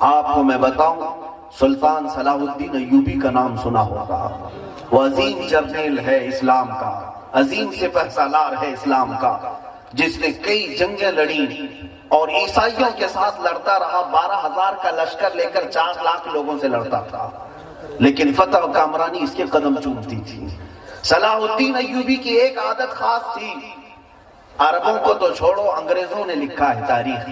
آپ کو میں بتاؤں، سلطان صلاح الدین ایوبی کا نام سنا ہوگا، وہ عظیم جرنیل ہے اسلام کا، عظیم سپہ سالار ہے اسلام کا، جس نے کئی جنگیں لڑی اور عیسائیوں کے ساتھ لڑتا رہا، 12,000 کا لشکر لے کر 4 لاکھ لوگوں سے لڑتا تھا، لیکن فتح و کامرانی اس کے قدم چومتی تھی۔ صلاح الدین ایوبی کی ایک عادت خاص تھی، عربوں کو تو چھوڑو، انگریزوں نے لکھا ہے تاریخ،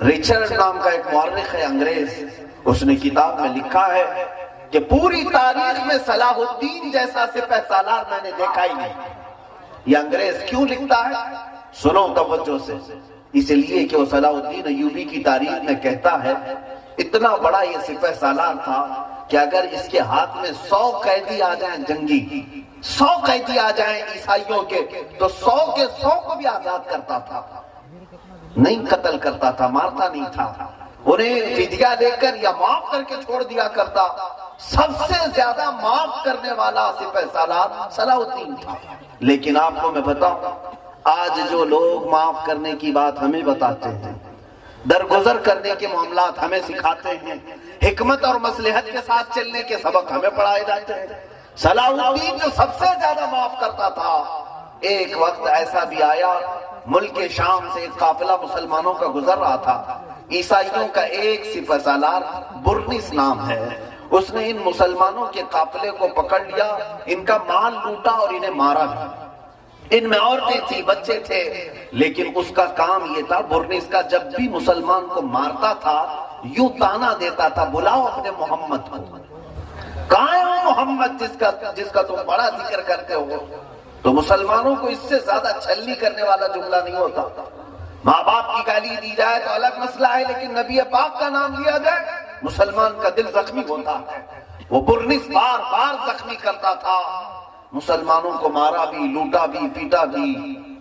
ریچرڈ نام کا ایک مورخ ہے انگریز، اس نے کتاب میں لکھا ہے کہ پوری تاریخ میں صلاح الدین جیسا سپہ سالار میں نے دیکھا ہی نہیں۔ یہ انگریز کیوں لکھتا ہے؟ سنو توجہ سے، اس لیے کہ وہ صلاح الدین ایوبی کی تاریخ میں کہتا ہے اتنا بڑا یہ سپہ سالار تھا کہ اگر اس کے ہاتھ میں 100 قیدی آ جائیں جنگی، 100 قیدی آ جائیں عیسائیوں کے، تو 100 کے 100 کو بھی آزاد کرتا تھا، نہیں قتل کرتا تھا، مارتا نہیں تھا، انہیں فدیہ دے کر یا معاف کر کے چھوڑ دیا کرتا۔ سب سے زیادہ معاف کرنے والا سپہ سالار صلاح الدین تھا۔ لیکن آپ کو میں بتاؤں، آج جو لوگ معاف کرنے کی بات ہمیں بتاتے ہیں، درگزر کرنے کے معاملات ہمیں سکھاتے ہیں، حکمت اور مصلحت کے ساتھ چلنے کے سبق ہمیں پڑھائے جاتے ہیں، صلاح الدین جو سب سے زیادہ معاف کرتا تھا، ایک وقت ایسا بھی آیا، ملک شام سے ایک قافلہ مسلمانوں کا گزر رہا تھا، عیسائیوں کا ایک سپہ سالار برنس نام ہے، اس نے ان مسلمانوں کے قافلے کو پکڑ لیا، ان کا مال لوٹا اور انہیں مارا بھی، ان میں عورتیں تھی، بچے تھے، لیکن اس کا کام یہ تھا، برنس کا جب بھی مسلمان کو مارتا تھا یوں تانا دیتا تھا، بلاؤ اپنے محمد کو، کہاں ہے وہ محمد جس کا تم بڑا ذکر کرتے ہو؟ تو مسلمانوں کو اس سے زیادہ چھلنی کرنے والا جملہ نہیں ہوتا۔ ماں باپ کی گالی دی جائے تو الگ مسئلہ ہے، لیکن نبی پاک کا نام لیا جائے مسلمان کا دل زخمی ہوتا ہے۔ وہ برنس بار بار زخمی کرتا تھا، مسلمانوں کو مارا بھی، لوٹا بھی، پیٹا بھی،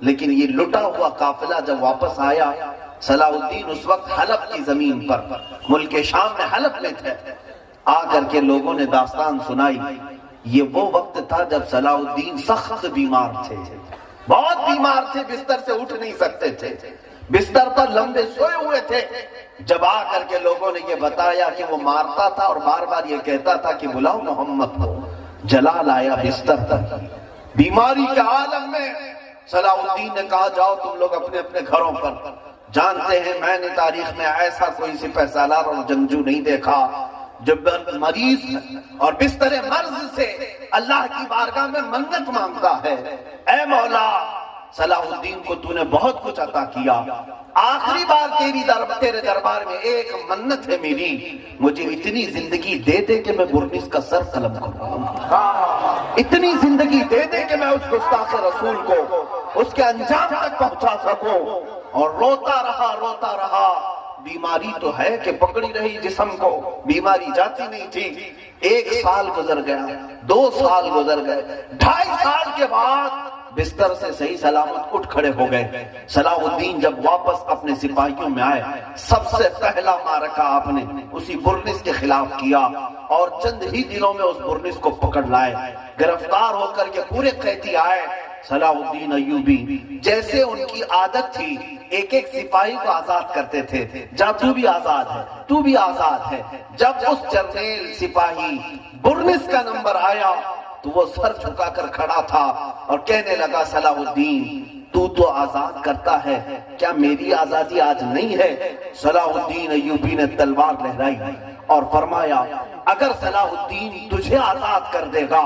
لیکن یہ لٹا ہوا قافلہ جب واپس آیا، صلاح الدین اس وقت حلب کی زمین پر، ملک شام میں حلب میں تھے، آ کر کے لوگوں نے داستان سنائی۔ یہ وہ وقت تھا جب صلاح الدین سخت بیمار تھے، بہت بیمار تھے، بستر سے اٹھ نہیں سکتے تھے، بستر پر لمبے سوئے ہوئے تھے۔ جب آ کر کے لوگوں نے یہ بتایا کہ وہ مارتا تھا اور بار بار یہ کہتا تھا کہ بلاؤ محمد کو، جلال آیا بستر پر، بیماری کے عالم میں صلاح الدین نے کہا جاؤ تم لوگ اپنے اپنے گھروں پر، جانتے ہیں میں نے تاریخ میں ایسا کوئی سپہ سالار اور جنگجو نہیں دیکھا جو مریض اور بستر مرض سے اللہ کی بارگاہ میں منت مانگتا ہے، اے مولا صلاح الدین کو تو نے بہت کچھ عطا کیا، آخری بار تیرے دربار میں ایک منت ہے میری، مجھے اتنی زندگی دے دے کہ میں برنس کا سر قلم کروں، اتنی زندگی دے دے کہ میں اس گستاخ رسول کو اس کے انجام تک پہنچا سکوں۔ اور روتا رہا، بیماری تو ہے کہ پکڑی رہی جسم کو، بیماری جاتی نہیں تھی۔ 1 سال گزر گیا، 2 سال گزر گئے، 2.5 سال کے بعد بستر سے صحیح سلامت اٹھ کھڑے ہو گئے۔ صلاح الدین جب واپس اپنے سپاہیوں میں آئے، سب سے پہلا معرکہ آپ نے اسی برنس کے خلاف کیا، اور چند ہی دنوں میں اس برنس کو پکڑ لائے، گرفتار ہو کر کے پورے قیدی آئے۔ صلاح الدین ایوبی جیسے ان کی عادت تھی، ایک ایک سپاہی کو آزاد کرتے تھے، جا تو بھی آزاد ہے، تو بھی آزاد ہے۔ جب اس جرنیل سپاہی برنس کا نمبر آیا تو وہ سر جھکا کر کھڑا تھا اور کہنے لگا صلاح الدین تو آزاد کرتا ہے، کیا میری آزادی آج نہیں ہے؟ صلاح الدین ایوبی نے تلوار لہرائی اور فرمایا اگر صلاح الدین تجھے آزاد کر دے گا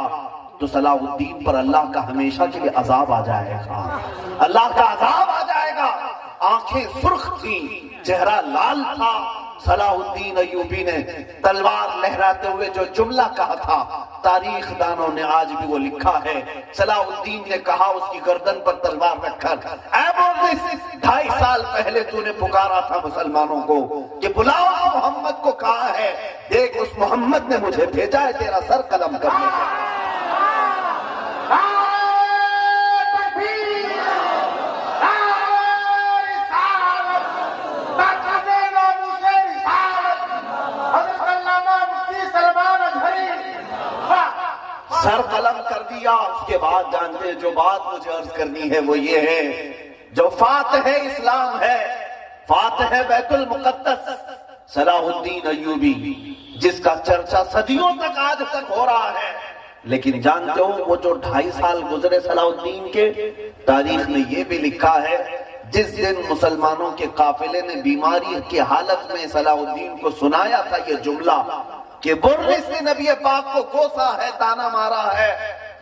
تو صلاح الدین پر اللہ کا ہمیشہ کے لیے عذاب آ جائے گا، اللہ کا عذاب آ جائے گا۔ آنکھیں سرخ تھیں، چہرہ لال تھا۔ صلاح الدین ایوبی نے تلوار لہراتے ہوئے جو جملہ کہا تھا، تاریخ دانوں نے آج بھی وہ لکھا ہے۔ صلاح الدین نے کہا اس کی گردن پر تلوار رکھ کر، اے برنس، 2.5 سال پہلے تو نے پکارا تھا مسلمانوں کو کہ بلاؤ محمد کو، کہاں ہے؟ دیکھ اس محمد نے مجھے بھیجا ہے تیرا سر قلم کرنے کا۔ سر قلم کر دیا۔ اس کے بعد جانتے ہیں جو بات مجھے عرض کرنی ہے وہ یہ ہے، جو فاتح اسلام ہے، فاتح بیت المقدس صلاح الدین ایوبی جس کا چرچا صدیوں تک آج تک ہو رہا ہے، لیکن جانتے ہو وہ جو 2.5 سال گزرے صلاح الدین کے، تاریخ میں یہ بھی لکھا ہے جس دن مسلمانوں کے قافلے نے بیماری کی حالت میں صلاح الدین کو سنایا تھا یہ جملہ کہ برنس نے نبی پاک کو کوسا ہے، تانا مارا ہے،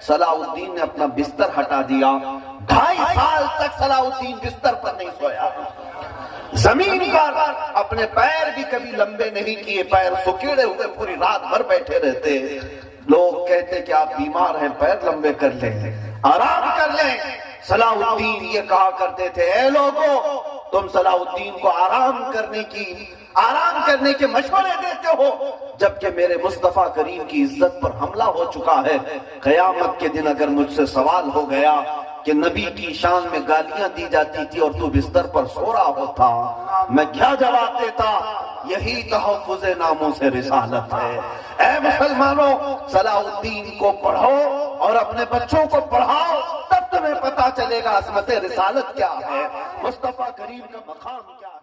صلاح الدین نے اپنا بستر ہٹا دیا۔ 2.5 سال تک صلاح الدین بستر پر نہیں سویا، زمین پر اپنے پیر بھی کبھی لمبے نہیں کیے، پیر سکیڑے ہوئے پوری رات بھر بیٹھے رہتے۔ لوگ کہتے کہ آپ بیمار ہیں، پیر لمبے کر لیں، آرام کر لیں۔ صلاح الدین یہ کہا کرتے تھے، اے لوگو تم صلاح الدین کو آرام کرنے کے مشورے دیتے ہو، جبکہ میرے مصطفیٰ کریم کی عزت پر حملہ ہو چکا ہے۔ قیامت کے دن اگر مجھ سے سوال ہو گیا کہ نبی کی شان میں گالیاں دی جاتی تھی اور تو بستر پر سو رہا ہوتا، میں کیا جواب دیتا؟ یہی تحفظ ناموس رسالت ہے۔ اے مسلمانوں، صلاح الدین کو پڑھو اور اپنے بچوں کو پڑھاؤ، تب تمہیں پتا چلے گا عظمت رسالت کیا ہے، مصطفیٰ کریم کا مقام کیا ہے۔